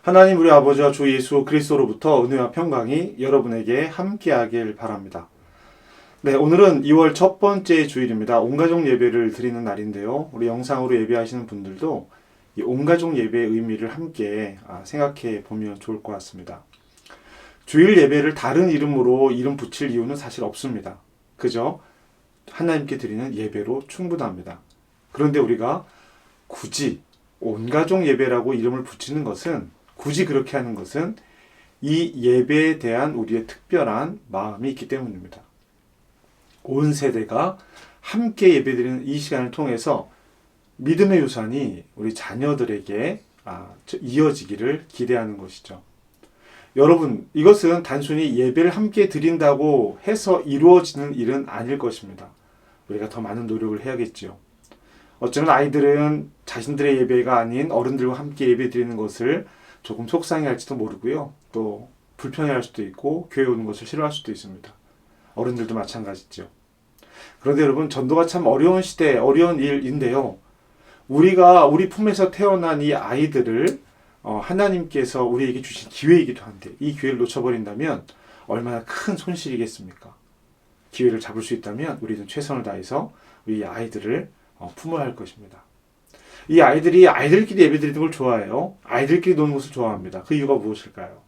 하나님 우리 아버지와 주 예수 그리스도로부터 은혜와 평강이 여러분에게 함께하길 바랍니다. 네, 오늘은 2월 첫 번째 주일입니다. 온가족 예배를 드리는 날인데요. 우리 영상으로 예배하시는 분들도 이 온가족 예배의 의미를 함께 생각해 보면 좋을 것 같습니다. 주일 예배를 다른 이름으로 이름 붙일 이유는 사실 없습니다. 그저 하나님께 드리는 예배로 충분합니다. 그런데 우리가 굳이 온가족 예배라고 이름을 붙이는 것은, 굳이 그렇게 하는 것은 이 예배에 대한 우리의 특별한 마음이 있기 때문입니다. 온 세대가 함께 예배드리는 이 시간을 통해서 믿음의 유산이 우리 자녀들에게 이어지기를 기대하는 것이죠. 여러분, 이것은 단순히 예배를 함께 드린다고 해서 이루어지는 일은 아닐 것입니다. 우리가 더 많은 노력을 해야겠죠. 어쩌면 아이들은 자신들의 예배가 아닌 어른들과 함께 예배 드리는 것을 조금 속상해할지도 모르고요. 또 불편해할 수도 있고 교회 오는 것을 싫어할 수도 있습니다. 어른들도 마찬가지죠. 그런데 여러분, 전도가 참 어려운 시대, 어려운 일인데요. 우리 품에서 태어난 이 아이들을 하나님께서 우리에게 주신 기회이기도 한데, 이 기회를 놓쳐버린다면 얼마나 큰 손실이겠습니까? 기회를 잡을 수 있다면 우리는 최선을 다해서 우리 아이들을 품어야 할 것입니다. 이 아이들이 아이들끼리 예배드리는 걸 좋아해요. 아이들끼리 노는 것을 좋아합니다. 그 이유가 무엇일까요?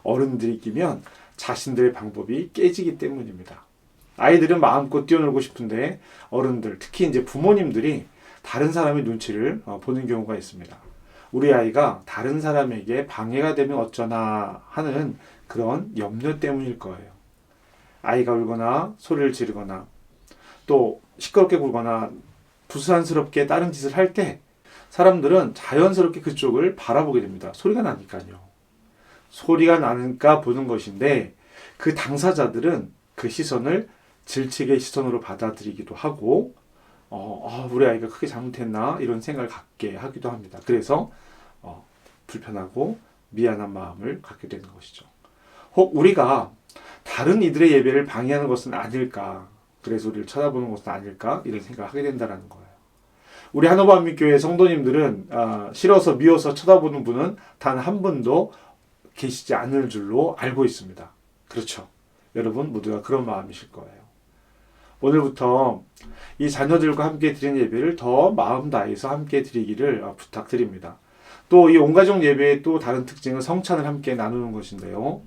어른들이 끼면 자신들의 방법이 깨지기 때문입니다. 아이들은 마음껏 뛰어놀고 싶은데 어른들, 특히 이제 부모님들이 다른 사람의 눈치를 보는 경우가 있습니다. 우리 아이가 다른 사람에게 방해가 되면 어쩌나 하는 그런 염려 때문일 거예요. 아이가 울거나 소리를 지르거나 또 시끄럽게 굴거나 부산스럽게 다른 짓을 할 때 사람들은 자연스럽게 그쪽을 바라보게 됩니다. 소리가 나니까요. 소리가 나니까 보는 것인데, 그 당사자들은 그 시선을 질책의 시선으로 받아들이기도 하고 우리 아이가 크게 잘못했나 이런 생각을 갖게 하기도 합니다. 그래서 불편하고 미안한 마음을 갖게 되는 것이죠. 혹 우리가 다른 이들의 예배를 방해하는 것은 아닐까, 그래서 우리를 쳐다보는 것은 아닐까, 이런 생각을 하게 된다는 거예요. 우리 한옥반미교회 성도님들은 싫어서 미워서 쳐다보는 분은 단 한 분도 계시지 않을 줄로 알고 있습니다. 그렇죠. 여러분 모두가 그런 마음이실 거예요. 오늘부터 이 자녀들과 함께 드리는 예배를 더 마음 다해서 함께 드리기를 부탁드립니다. 또 이 온가족 예배의 또 다른 특징은 성찬을 함께 나누는 것인데요.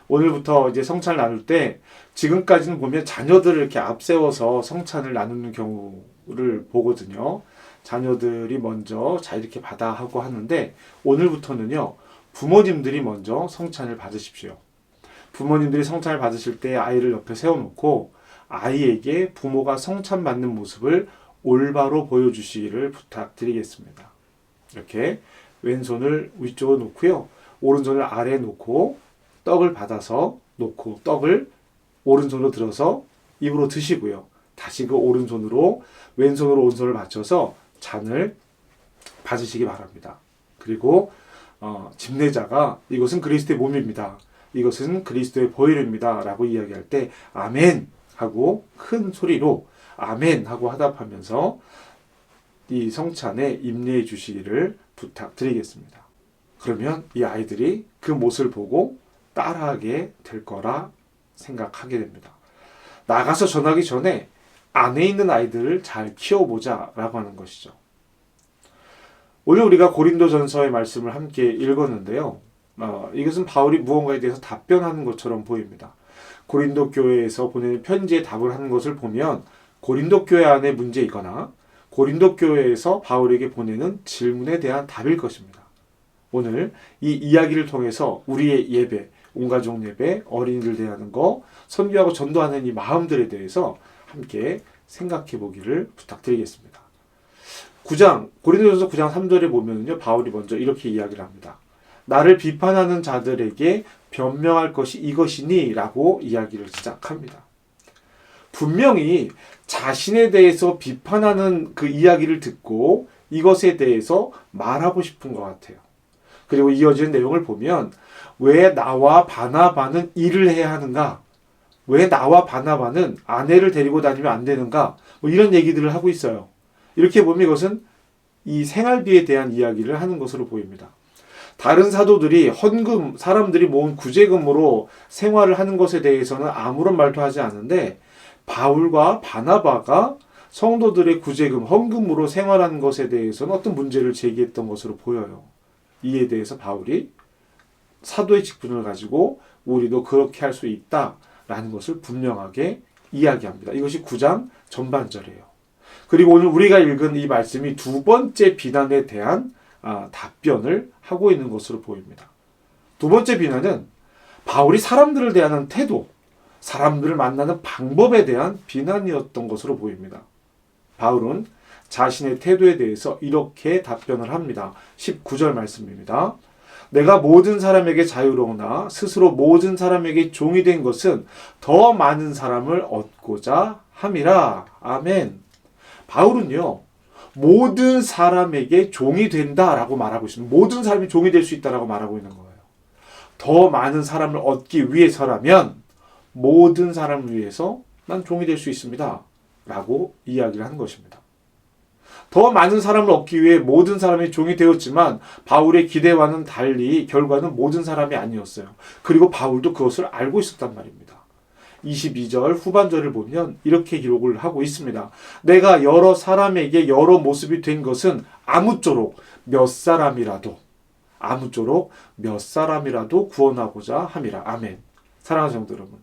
오늘부터 이제 성찬을 나눌 때, 지금까지는 보면 자녀들을 이렇게 앞세워서 성찬을 나누는 경우를 보거든요. 자녀들이 먼저 자 이렇게 받아 하고 하는데, 오늘부터는요, 부모님들이 먼저 성찬을 받으십시오. 부모님들이 성찬을 받으실 때 아이를 옆에 세워놓고 아이에게 부모가 성찬 받는 모습을 올바로 보여주시기를 부탁드리겠습니다. 이렇게 왼손을 위쪽으로 놓고요, 오른손을 아래에 놓고 떡을 받아서 놓고 떡을 오른손으로 들어서 입으로 드시고요. 다시 그 오른손으로 왼손으로 오른손을 받쳐서 잔을 받으시기 바랍니다. 그리고 집례자가 이것은 그리스도의 몸입니다, 이것은 그리스도의 보혈입니다 라고 이야기할 때 아멘 하고 큰 소리로 아멘 하고 화답하면서 이 성찬에 임례해 주시기를 부탁드리겠습니다. 그러면 이 아이들이 그 모습을 보고 따라하게 될 거라 생각하게 됩니다. 나가서 전하기 전에 안에 있는 아이들을 잘 키워보자 라고 하는 것이죠. 오늘 우리가 고린도전서의 말씀을 함께 읽었는데요. 이것은 바울이 무언가에 대해서 답변하는 것처럼 보입니다. 고린도 교회에서 보내는 편지에 답을 하는 것을 보면 고린도 교회 안에 문제이거나 고린도 교회에서 바울에게 보내는 질문에 대한 답일 것입니다. 오늘 이 이야기를 통해서 우리의 예배, 온가족 예배, 어린이들 대하는 거, 선교하고 전도하는 이 마음들에 대해서 함께 생각해 보기를 부탁드리겠습니다. 고린도전서 9장 3절에 보면요, 바울이 먼저 이렇게 이야기를 합니다. 나를 비판하는 자들에게 변명할 것이 이것이니 라고 이야기를 시작합니다. 분명히 자신에 대해서 비판하는 그 이야기를 듣고 이것에 대해서 말하고 싶은 것 같아요. 그리고 이어지는 내용을 보면 왜 나와 바나바는 일을 해야 하는가? 왜 나와 바나바는 아내를 데리고 다니면 안 되는가? 이런 얘기들을 하고 있어요. 이렇게 보면 이것은 이 생활비에 대한 이야기를 하는 것으로 보입니다. 다른 사도들이 헌금, 사람들이 모은 구제금으로 생활을 하는 것에 대해서는 아무런 말도 하지 않는데 바울과 바나바가 성도들의 구제금, 헌금으로 생활하는 것에 대해서는 어떤 문제를 제기했던 것으로 보여요. 이에 대해서 바울이 사도의 직분을 가지고 우리도 그렇게 할 수 있다라는 것을 분명하게 이야기합니다. 이것이 9장 전반절이에요. 그리고 오늘 우리가 읽은 이 말씀이 두 번째 비난에 대한 답변을 하고 있는 것으로 보입니다. 두 번째 비난은 바울이 사람들을 대하는 태도, 사람들을 만나는 방법에 대한 비난이었던 것으로 보입니다. 바울은 자신의 태도에 대해서 이렇게 답변을 합니다. 19절 말씀입니다. 내가 모든 사람에게 자유로우나 스스로 모든 사람에게 종이 된 것은 더 많은 사람을 얻고자 함이라. 아멘. 바울은요, 모든 사람에게 종이 된다라고 말하고 있습니다. 모든 사람이 종이 될 수 있다라고 말하고 있는 거예요. 더 많은 사람을 얻기 위해서라면 모든 사람을 위해서 난 종이 될 수 있습니다. 라고 이야기를 하는 것입니다. 더 많은 사람을 얻기 위해 모든 사람이 종이 되었지만 바울의 기대와는 달리 결과는 모든 사람이 아니었어요. 그리고 바울도 그것을 알고 있었단 말입니다. 22절 후반절을 보면 이렇게 기록을 하고 있습니다. 내가 여러 사람에게 여러 모습이 된 것은 아무쪼록 몇 사람이라도 구원하고자 함이라. 아멘. 사랑하는 성도 여러분,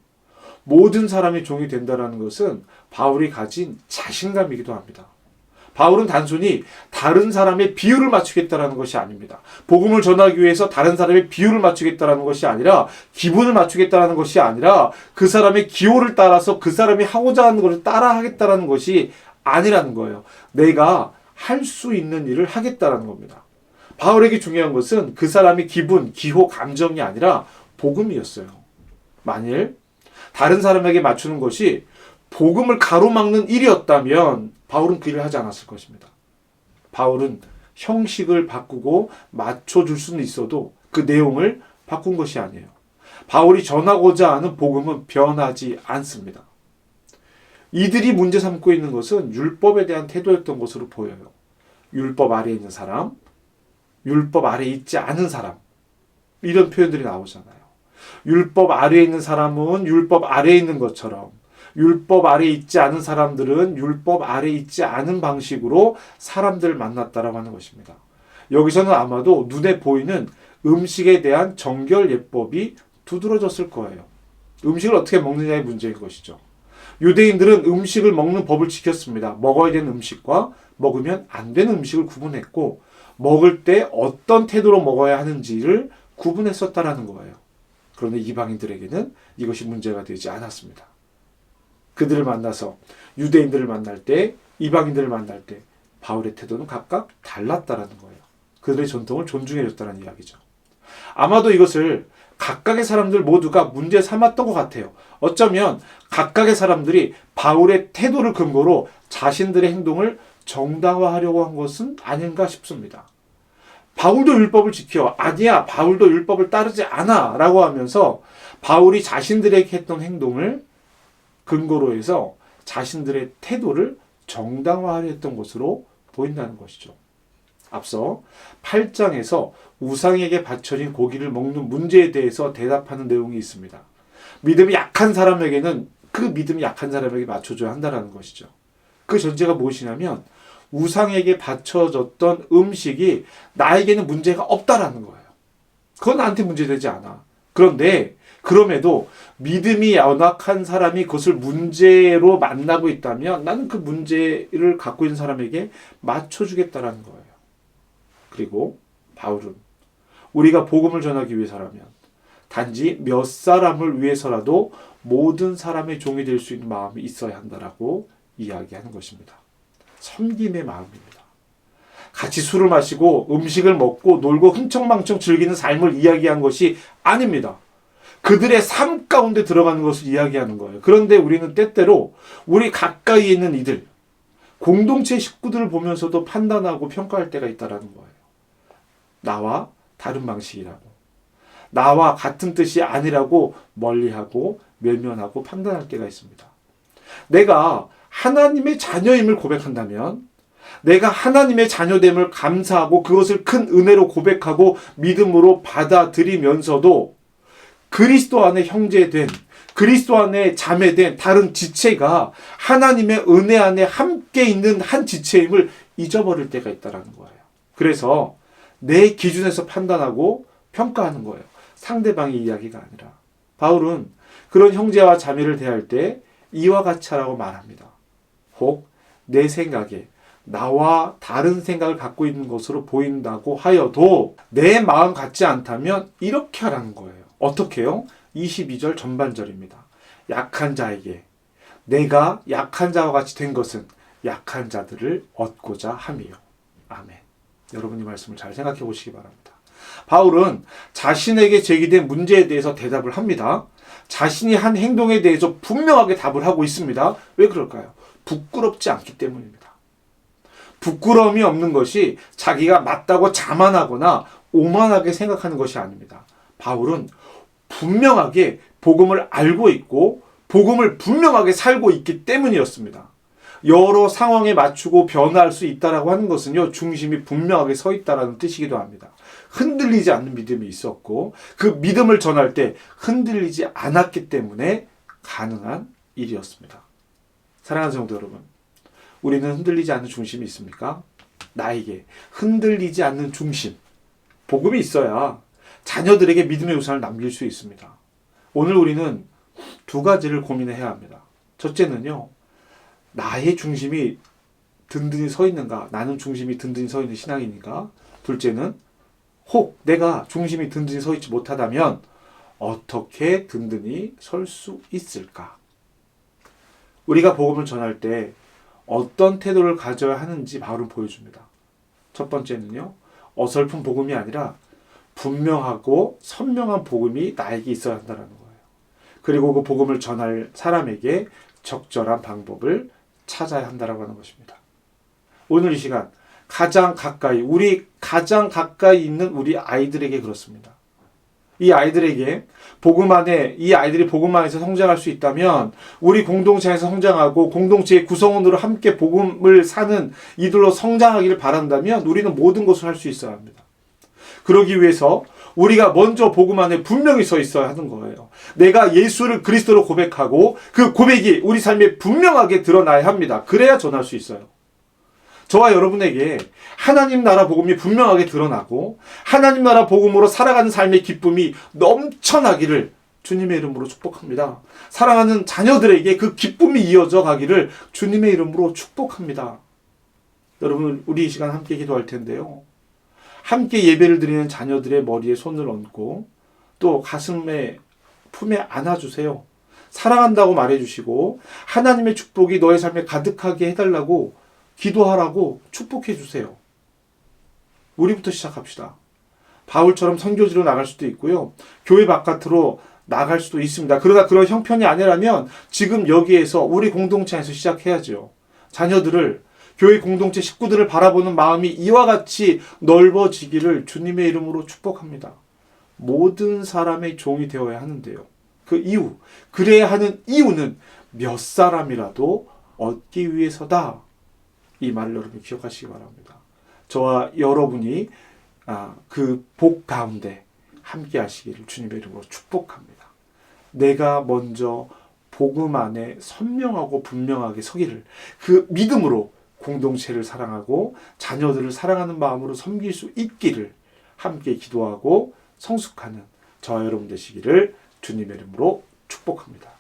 모든 사람이 종이 된다는 것은 바울이 가진 자신감이기도 합니다. 바울은 단순히 다른 사람의 비율을 맞추겠다는 것이 아닙니다. 복음을 전하기 위해서 다른 사람의 비율을 맞추겠다는 것이 아니라, 기분을 맞추겠다는 것이 아니라, 그 사람의 기호를 따라서 그 사람이 하고자 하는 것을 따라 하겠다는 것이 아니라는 거예요. 내가 할 수 있는 일을 하겠다는 겁니다. 바울에게 중요한 것은 그 사람의 기분, 기호, 감정이 아니라 복음이었어요. 만일 다른 사람에게 맞추는 것이 복음을 가로막는 일이었다면 바울은 그 일을 하지 않았을 것입니다. 바울은 형식을 바꾸고 맞춰줄 수는 있어도 그 내용을 바꾼 것이 아니에요. 바울이 전하고자 하는 복음은 변하지 않습니다. 이들이 문제 삼고 있는 것은 율법에 대한 태도였던 것으로 보여요. 율법 아래에 있는 사람, 율법 아래에 있지 않은 사람, 이런 표현들이 나오잖아요. 율법 아래에 있는 사람은 율법 아래에 있는 것처럼, 율법 아래에 있지 않은 사람들은 율법 아래에 있지 않은 방식으로 사람들을 만났다라고 하는 것입니다. 여기서는 아마도 눈에 보이는 음식에 대한 정결 예법이 두드러졌을 거예요. 음식을 어떻게 먹느냐의 문제인 것이죠. 유대인들은 음식을 먹는 법을 지켰습니다. 먹어야 되는 음식과 먹으면 안 되는 음식을 구분했고, 먹을 때 어떤 태도로 먹어야 하는지를 구분했었다라는 거예요. 그런데 이방인들에게는 이것이 문제가 되지 않았습니다. 그들을 만나서 유대인들을 만날 때, 이방인들을 만날 때 바울의 태도는 각각 달랐다라는 거예요. 그들의 전통을 존중해줬다는 이야기죠. 아마도 이것을 각각의 사람들 모두가 문제 삼았던 것 같아요. 어쩌면 각각의 사람들이 바울의 태도를 근거로 자신들의 행동을 정당화하려고 한 것은 아닌가 싶습니다. 바울도 율법을 지켜, 아니야, 바울도 율법을 따르지 않아 라고 하면서 바울이 자신들에게 했던 행동을 근거로 해서 자신들의 태도를 정당화하려 했던 것으로 보인다는 것이죠. 앞서 8장에서 우상에게 바쳐진 고기를 먹는 문제에 대해서 대답하는 내용이 있습니다. 믿음이 약한 사람에게는 그 믿음이 약한 사람에게 맞춰줘야 한다는 것이죠. 그 전제가 무엇이냐면 우상에게 바쳐졌던 음식이 나에게는 문제가 없다라는 거예요. 그건 나한테 문제되지 않아. 그런데 그럼에도 믿음이 연약한 사람이 그것을 문제로 만나고 있다면 나는 그 문제를 갖고 있는 사람에게 맞춰주겠다라는 거예요. 그리고 바울은 우리가 복음을 전하기 위해서라면 단지 몇 사람을 위해서라도 모든 사람의 종이 될 수 있는 마음이 있어야 한다라고 이야기하는 것입니다. 섬김의 마음입니다. 같이 술을 마시고 음식을 먹고 놀고 흥청망청 즐기는 삶을 이야기한 것이 아닙니다. 그들의 삶 가운데 들어가는 것을 이야기하는 거예요. 그런데 우리는 때때로 우리 가까이에 있는 이들, 공동체 식구들을 보면서도 판단하고 평가할 때가 있다는 거예요. 나와 다른 방식이라고, 나와 같은 뜻이 아니라고 멀리하고 외면하고 판단할 때가 있습니다. 내가 하나님의 자녀임을 고백한다면 내가 하나님의 자녀됨을 감사하고 그것을 큰 은혜로 고백하고 믿음으로 받아들이면서도 그리스도 안에 형제된, 그리스도 안에 자매된 다른 지체가 하나님의 은혜 안에 함께 있는 한 지체임을 잊어버릴 때가 있다는 거예요. 그래서 내 기준에서 판단하고 평가하는 거예요. 상대방의 이야기가 아니라. 바울은 그런 형제와 자매를 대할 때 이와 같이 하라고 말합니다. 혹 내 생각에 나와 다른 생각을 갖고 있는 것으로 보인다고 하여도 내 마음 같지 않다면 이렇게 하라는 거예요. 어떻게 해요? 22절 전반절입니다. 약한 자에게 내가 약한 자와 같이 된 것은 약한 자들을 얻고자 함이요. 아멘. 여러분 이 말씀을 잘 생각해 보시기 바랍니다. 바울은 자신에게 제기된 문제에 대해서 대답을 합니다. 자신이 한 행동에 대해서 분명하게 답을 하고 있습니다. 왜 그럴까요? 부끄럽지 않기 때문입니다. 부끄러움이 없는 것이 자기가 맞다고 자만하거나 오만하게 생각하는 것이 아닙니다. 바울은 분명하게 복음을 알고 있고 복음을 분명하게 살고 있기 때문이었습니다. 여러 상황에 맞추고 변화할 수 있다라고 하는 것은요, 중심이 분명하게 서 있다라는 뜻이기도 합니다. 흔들리지 않는 믿음이 있었고 그 믿음을 전할 때 흔들리지 않았기 때문에 가능한 일이었습니다. 사랑하는 성도 여러분, 우리는 흔들리지 않는 중심이 있습니까? 나에게 흔들리지 않는 중심, 복음이 있어야 자녀들에게 믿음의 우산을 남길 수 있습니다. 오늘 우리는 두 가지를 고민해야 합니다. 첫째는요, 나의 중심이 든든히 서 있는가? 나는 중심이 든든히 서 있는 신앙인인가? 둘째는 혹 내가 중심이 든든히 서 있지 못하다면 어떻게 든든히 설 수 있을까? 우리가 복음을 전할 때 어떤 태도를 가져야 하는지 바울은 보여줍니다. 첫 번째는요, 어설픈 복음이 아니라 분명하고 선명한 복음이 나에게 있어야 한다는 거예요. 그리고 그 복음을 전할 사람에게 적절한 방법을 찾아야 한다고 하는 것입니다. 오늘 이 시간 우리 가장 가까이 있는 우리 아이들에게 그렇습니다. 이 아이들이 복음 안에서 성장할 수 있다면 우리 공동체에서 성장하고 공동체의 구성원으로 함께 복음을 사는 이들로 성장하기를 바란다면 우리는 모든 것을 할 수 있어야 합니다. 그러기 위해서 우리가 먼저 복음 안에 분명히 서 있어야 하는 거예요. 내가 예수를 그리스도로 고백하고 그 고백이 우리 삶에 분명하게 드러나야 합니다. 그래야 전할 수 있어요. 저와 여러분에게 하나님 나라 복음이 분명하게 드러나고 하나님 나라 복음으로 살아가는 삶의 기쁨이 넘쳐나기를 주님의 이름으로 축복합니다. 사랑하는 자녀들에게 그 기쁨이 이어져 가기를 주님의 이름으로 축복합니다. 여러분, 우리 이 시간 함께 기도할 텐데요. 함께 예배를 드리는 자녀들의 머리에 손을 얹고 또 품에 안아주세요. 사랑한다고 말해주시고 하나님의 축복이 너의 삶에 가득하게 해달라고 기도하라고 축복해 주세요. 우리부터 시작합시다. 바울처럼 선교지로 나갈 수도 있고요. 교회 바깥으로 나갈 수도 있습니다. 그러나 그런 형편이 아니라면 지금 여기에서 우리 공동체에서 시작해야죠. 자녀들을, 교회 공동체 식구들을 바라보는 마음이 이와 같이 넓어지기를 주님의 이름으로 축복합니다. 모든 사람의 종이 되어야 하는데요. 그래야 하는 이유는 몇 사람이라도 얻기 위해서다. 이 말을 여러분 기억하시기 바랍니다. 저와 여러분이 그 복 가운데 함께 하시기를 주님의 이름으로 축복합니다. 내가 먼저 복음 안에 선명하고 분명하게 서기를, 그 믿음으로 공동체를 사랑하고 자녀들을 사랑하는 마음으로 섬길 수 있기를 함께 기도하고 성숙하는 저와 여러분 되시기를 주님의 이름으로 축복합니다.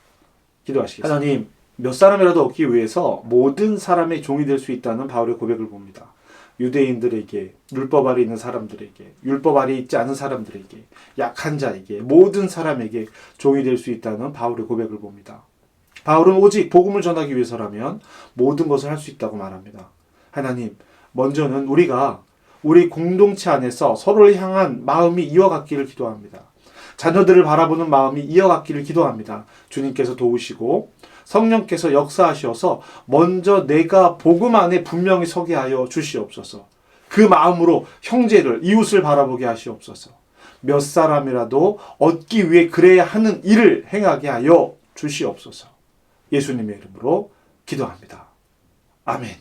기도하시겠습니다. 하나님, 몇 사람이라도 얻기 위해서 모든 사람의 종이 될 수 있다는 바울의 고백을 봅니다. 유대인들에게, 율법 아래 있는 사람들에게, 율법 아래 있지 않은 사람들에게, 약한 자에게, 모든 사람에게 종이 될 수 있다는 바울의 고백을 봅니다. 바울은 오직 복음을 전하기 위해서라면 모든 것을 할 수 있다고 말합니다. 하나님, 먼저는 우리가 우리 공동체 안에서 서로를 향한 마음이 이어갔기를 기도합니다. 자녀들을 바라보는 마음이 이어갔기를 기도합니다. 주님께서 도우시고 성령께서 역사하셔서 먼저 내가 복음 안에 분명히 서게 하여 주시옵소서. 그 마음으로 형제를, 이웃을 바라보게 하시옵소서. 몇 사람이라도 얻기 위해 그래야 하는 일을 행하게 하여 주시옵소서. 예수님의 이름으로 기도합니다. 아멘.